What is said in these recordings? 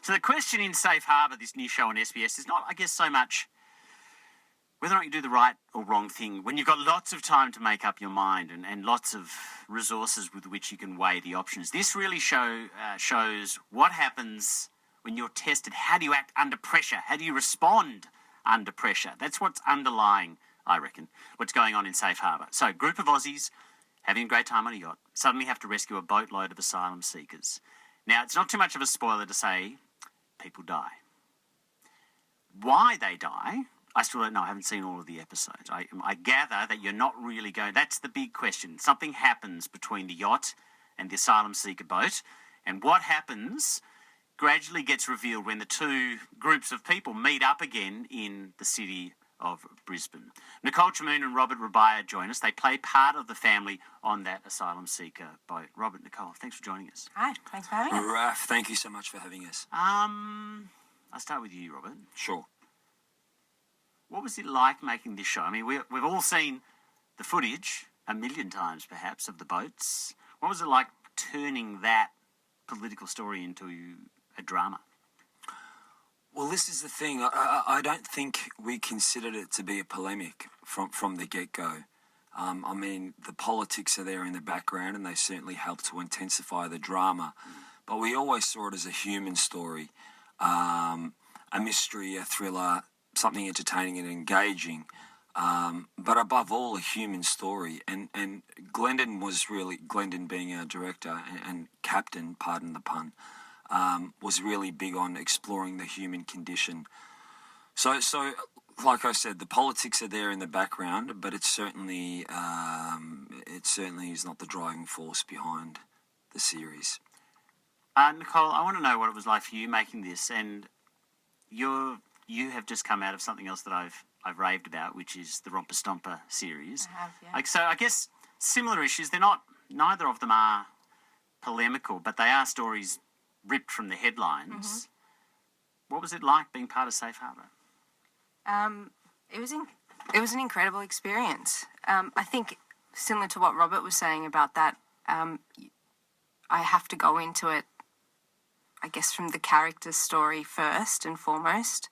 So the question in Safe Harbour, this new show on SBS, is not, I guess, so much whether or not you do the right or wrong thing when you've got lots of time to make up your mind and lots of resources with which you can weigh the options. This really shows what happens when you're tested. How do you act under pressure? How do you respond under pressure? That's what's underlying, I reckon, what's going on in Safe Harbour. So, a group of Aussies having a great time on a yacht suddenly have to rescue a boatload of asylum seekers. Now, it's not too much of a spoiler to say people die. Why they die, I still don't know. I haven't seen all of the episodes. I gather that you're not really going... That's the big question. Something happens between the yacht and the asylum seeker boat, and what happens gradually gets revealed when the two groups of people meet up again in the city of Brisbane. Nicole Chamoun and Robert Rabiah join us. They play part of the family on that asylum seeker boat. Robert, Nicole, thanks for joining us. Hi, thanks for having us. Raf, thank you so much for having us. I'll start with you, Robert. Sure. What was it like making this show? I mean, we've all seen the footage a million times, perhaps, of the boats. What was it like turning that political story into a drama? Well, this is the thing. I don't think we considered it to be a polemic from the get-go. I mean, the politics are there in the background, and they certainly help to intensify the drama. But we always saw it as a human story, a mystery, a thriller, something entertaining and engaging, but above all, a human story. And Glendon being our director and captain, pardon the pun, was really big on exploring the human condition. So like I said, the politics are there in the background, but it certainly is not the driving force behind the series. Nicole, I want to know what it was like for you making this, and you have just come out of something else that I've raved about, which is the Romper Stomper series. I have, yeah. So I guess similar issues. Neither of them are polemical, but they are stories ripped from the headlines. Mm-hmm. What was it like being part of Safe Harbour? It was an incredible experience. I think similar to what Robert was saying about that, I have to go into it, I guess, from the character's story first and foremost.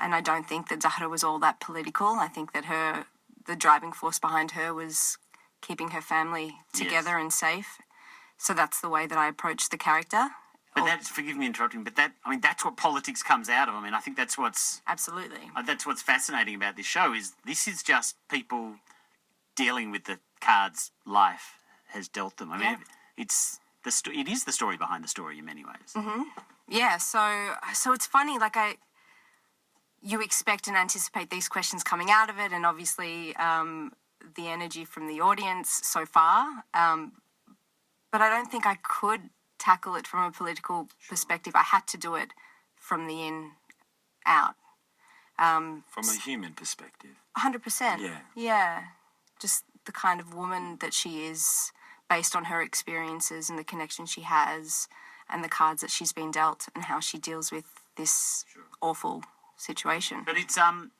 And I don't think that Zahra was all that political. I think that the driving force behind her was keeping her family together and safe. So that's the way that I approached the character. But forgive me interrupting, but that's what politics comes out of. I mean, I think that's what's... Absolutely. That's what's fascinating about this show, is this is just people dealing with the cards life has dealt them. I mean, it is the story behind the story in many ways. Mm-hmm. Yeah, so it's funny, like you expect and anticipate these questions coming out of it, and obviously the energy from the audience so far. But I don't think I could tackle it from a political perspective. I had to do it from the in out. From a human perspective. 100%. Yeah. Yeah. Just the kind of woman that she is based on her experiences and the connection she has and the cards that she's been dealt and how she deals with this awful situation. But it's an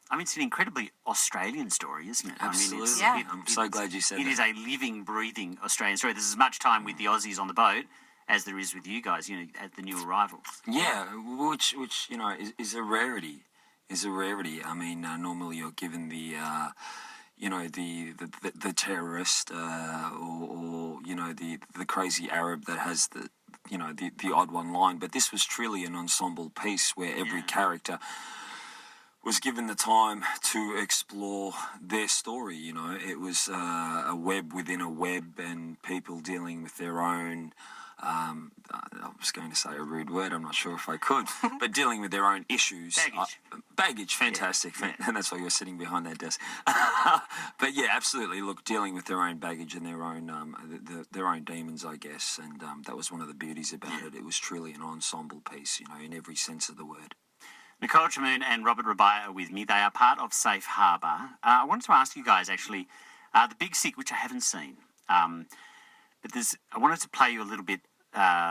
incredibly Australian story, isn't it? Absolutely. I mean, I'm so glad you said that. It is a living, breathing Australian story. There's as much time with the Aussies on the boat as there is with you guys, at the new arrivals. Yeah, which is a rarity. I mean, normally you're given the terrorist or the crazy Arab that has the odd one line, but this was truly an ensemble piece where every character was given the time to explore their story. It was a web within a web, and people dealing with their own I was going to say a rude word, I'm not sure if I could, but dealing with their own issues. Baggage, fantastic. And that's why you're sitting behind that desk. But yeah, absolutely. Look, dealing with their own baggage and their own their own demons, I guess. And that was one of the beauties about it. It was truly an ensemble piece, in every sense of the word. Nicole Chamoun and Robert Rabiah are with me. They are part of Safe Harbour. I wanted to ask you guys, actually, The Big Sick, which I haven't seen. But I wanted to play you a little bit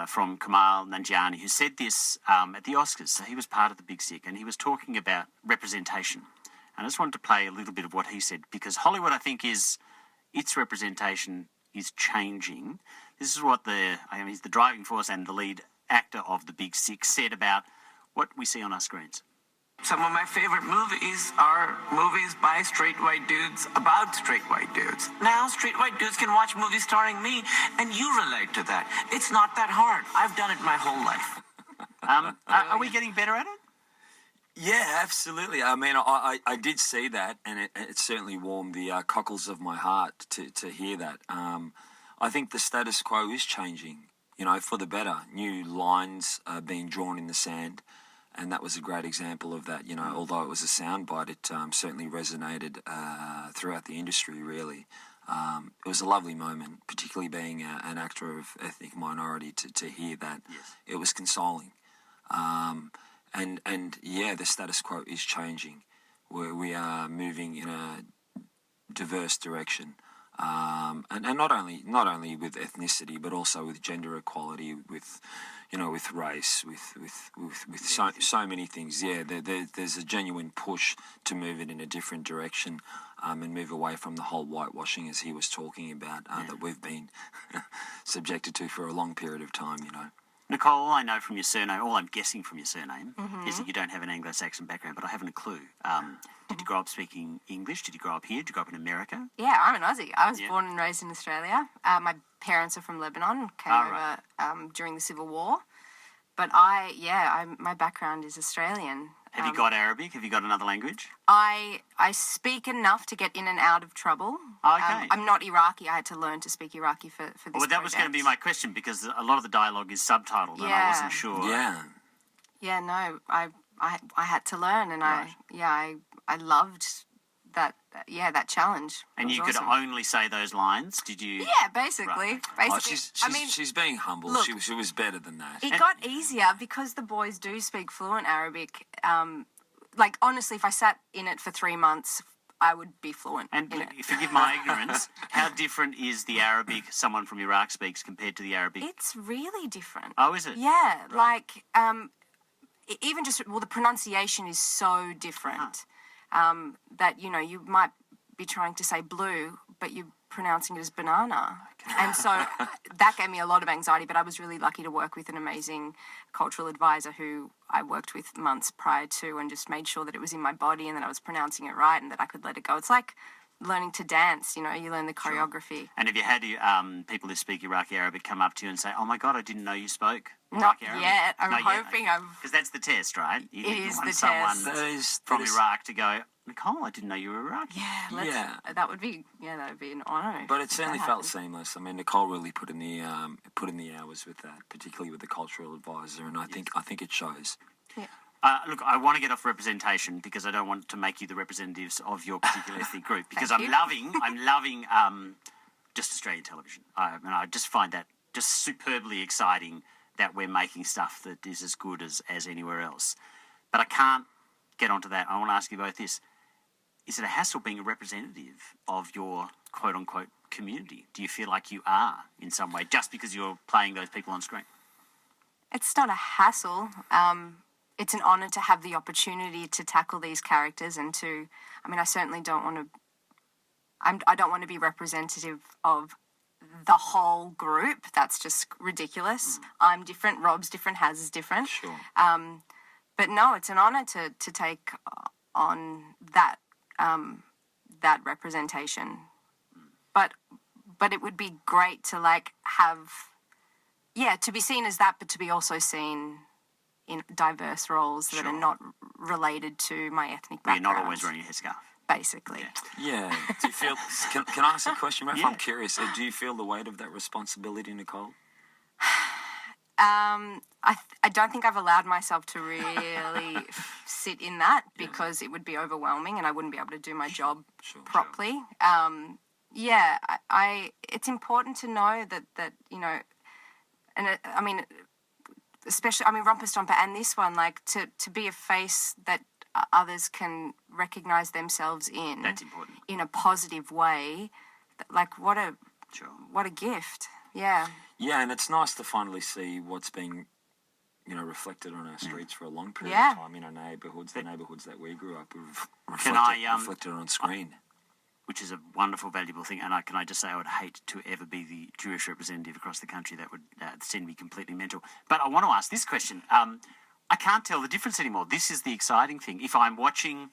from Kamal Nanjiani, who said this at the Oscars. So he was part of The Big Sick, and he was talking about representation. And I just wanted to play a little bit of what he said, because Hollywood, I think, its representation is changing. This is what he's the driving force and the lead actor of the Big Six, said about what we see on our screens. Some of my favorite movies are movies by straight white dudes about straight white dudes. Now straight white dudes can watch movies starring me, and you relate to that. It's not that hard. I've done it my whole life. Are we getting better at it? Yeah, absolutely. I mean, I did see that, and it certainly warmed the cockles of my heart to hear that. I think the status quo is changing, for the better. New lines are being drawn in the sand, and that was a great example of that. Although it was a soundbite, it certainly resonated throughout the industry, really. It was a lovely moment, particularly being an actor of ethnic minority, to hear that. Yes. It was consoling. And yeah, the status quo is changing, where we are moving in a diverse direction, and not only with ethnicity, but also with gender equality, with with race, with so many things. Yeah, there's a genuine push to move it in a different direction, and move away from the whole whitewashing, as he was talking about, that we've been subjected to for a long period of time. Nicole, all I know from your surname, all I'm guessing from your surname, is that you don't have an Anglo-Saxon background, but I haven't a clue. Did you grow up speaking English? Did you grow up here? Did you grow up in America? Yeah, I'm an Aussie. I was born and raised in Australia. My parents are from Lebanon, came over during the Civil War. But my background is Australian. Have you got Arabic? Have you got another language? I speak enough to get in and out of trouble. Okay. I'm not Iraqi. I had to learn to speak Iraqi for this Well, that was going to be my question, because a lot of the dialogue is subtitled, and I wasn't sure. Yeah. Yeah, no, I had to learn, and I loved that. That challenge. And you could only say those lines. Did you? Yeah, basically. Right. Basically, She's being humble. Look, she was better than that. It got easier because the boys do speak fluent Arabic. Honestly, if I sat in it for 3 months, I would be fluent. And in it. forgive my ignorance, how different is the Arabic someone from Iraq speaks compared to the Arabic? It's really different. Oh, is it? Yeah, like even the pronunciation is so different that you might be trying to say blue, but you're pronouncing it as banana. And so that gave me a lot of anxiety, but I was really lucky to work with an amazing cultural advisor who I worked with months prior to, and just made sure that it was in my body and that I was pronouncing it right and that I could let it go. It's like learning to dance, you learn the choreography. Sure. And have you had people who speak Iraqi Arabic come up to you and say, "Oh my God, I didn't know you spoke Not Iraqi Arabic"? yet. I'm hoping I've... Because that's the test, right? It is want the someone test. from Iraq to go, "Nicole, I didn't know you were Iraqi." Yeah, that would be an honour. But it certainly felt seamless. I mean, Nicole really put in the hours with that, particularly with the cultural advisor, and I think it shows. Yeah. Look, I want to get off representation because I don't want to make you the representatives of your particular ethnic group, because I'm loving just Australian television. I just find that just superbly exciting that we're making stuff that is as good as anywhere else. But I can't get onto that. I want to ask you both this. Is it a hassle being a representative of your quote-unquote community? Do you feel like you are in some way just because you're playing those people on screen? It's not a hassle. It's an honour to have the opportunity to tackle these characters and to... I certainly don't want to... I don't want to be representative of the whole group. That's just ridiculous. I'm different, Rob's different, Haz is different. Sure. But no, it's an honour to take on that representation. But it would be great to have... Yeah, to be seen as that, but to be also seen in diverse roles that are not related to my ethnic background. You're not always wearing a headscarf. Basically. Yeah. Do you feel... Can I ask a question, Raph? Yeah. I'm curious. Do you feel the weight of that responsibility, Nicole? I don't think I've allowed myself to really sit in that because it would be overwhelming and I wouldn't be able to do my job properly. It's important to know that and especially, Romper Stomper and this one, to be a face that others can recognise themselves in. That's important. In a positive way. What a gift. Yeah. Yeah, and it's nice to finally see what's being, reflected on our streets for a long period of time in our neighbourhoods, the neighbourhoods that we grew up with, reflected on screen. which is a wonderful, valuable thing. And can I just say, I would hate to ever be the Jewish representative across the country. That would seem to be completely mental. But I want to ask this question. I can't tell the difference anymore. This is the exciting thing. If I'm watching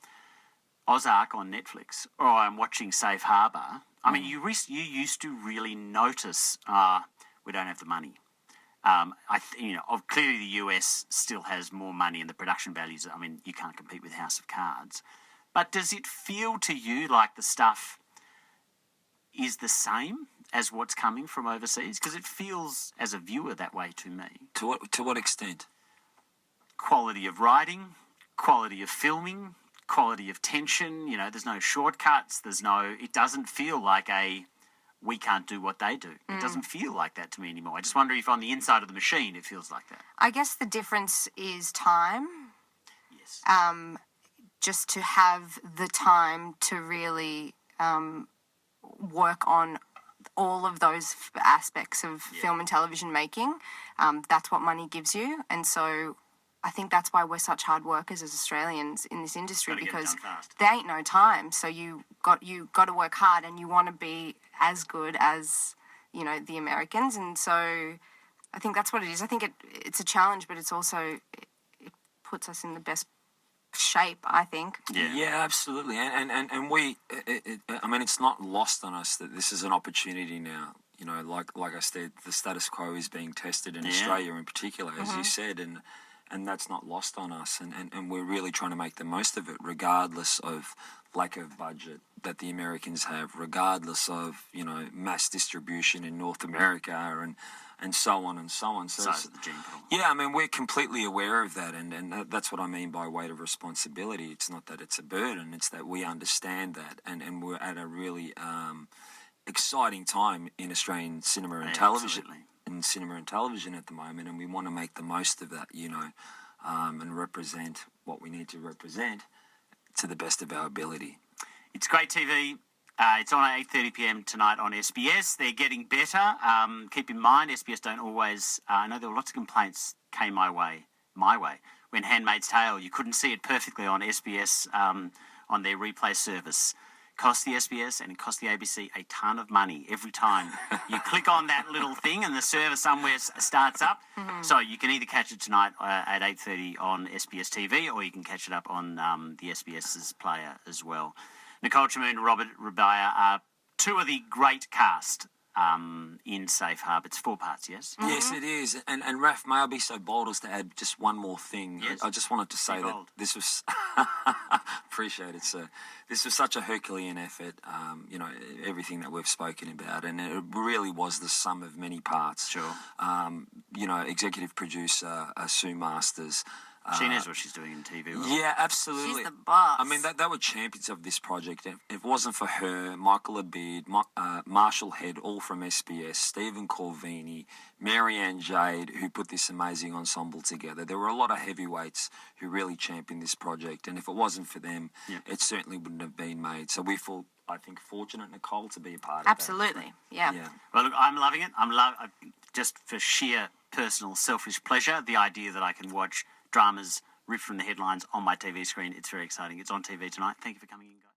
Ozark on Netflix or I'm watching Safe Harbour, I mean, you used to really notice we don't have the money. Clearly the US still has more money and the production values. I mean, you can't compete with House of Cards. But does it feel to you like the stuff is the same as what's coming from overseas? Because it feels, as a viewer, that way to me. To what extent? Quality of writing, quality of filming, quality of tension. You know, there's no shortcuts. It doesn't feel like we can't do what they do. It doesn't feel like that to me anymore. I just wonder if on the inside of the machine it feels like that. I guess the difference is time. Yes. Just to have the time to really work on all of those aspects of film and television making. That's what money gives you. And so I think that's why we're such hard workers as Australians in this industry, because there ain't no time. So you got to work hard, and you want to be as good as, you know, the Americans. And so I think that's what it is. I think it's a challenge, but it's also, it puts us in the best shape, I think. Yeah, absolutely. And we, I mean, it's not lost on us that this is an opportunity now. You know, like I said, the status quo is being tested in Australia in particular, as you said, and that's not lost on us. And we're really trying to make the most of it, regardless of lack of budget that the Americans have, regardless of, you know, mass distribution in North America and so on and so on. So yeah, I mean, we're completely aware of that, and that's what I mean by weight of responsibility. It's not that it's a burden, it's that we understand that, and we're at a really exciting time in Australian cinema and television. Absolutely. In cinema and television at the moment, and we want to make the most of that, you know, and represent what we need to represent to the best of our ability. It's great TV. It's on at 8:30 p.m. tonight on SBS. They're getting better. Keep in mind, SBS don't always... I know there were lots of complaints came my way. When Handmaid's Tale, you couldn't see it perfectly on SBS on their replay service. Cost the SBS and it cost the ABC a ton of money every time you click on that little thing and the server somewhere starts up. So you can either catch it tonight at 8:30 on SBS TV, or you can catch it up on the SBS's player as well. Nicole Chamoun, Robert Rabiah are two of the great cast in Safe Harbour. It's 4 parts, yes? Yes, it is. And Raf, may I be so bold as to add just one more thing? Yes. I just wanted to say that this was... Appreciate it, sir. This was such a Herculean effort, you know, everything that we've spoken about, and it really was the sum of many parts. Sure. You know, executive producer Sue Masters. She knows what she's doing in TV. Well. Yeah, absolutely. She's the boss. I mean, they were champions of this project. If it wasn't for her, Michael Abid, Marshall Head, all from SBS, Stephen Corvini, Marianne Jade, who put this amazing ensemble together. There were a lot of heavyweights who really championed this project, and if it wasn't for them, it certainly wouldn't have been made. So we feel, I think, fortunate, Nicole, to be a part of Absolutely, that. yeah. Well, look, I'm loving it. Just for sheer personal selfish pleasure, the idea that I can watch dramas ripped from the headlines on my TV screen. It's very exciting. It's on TV tonight. Thank you for coming in, guys.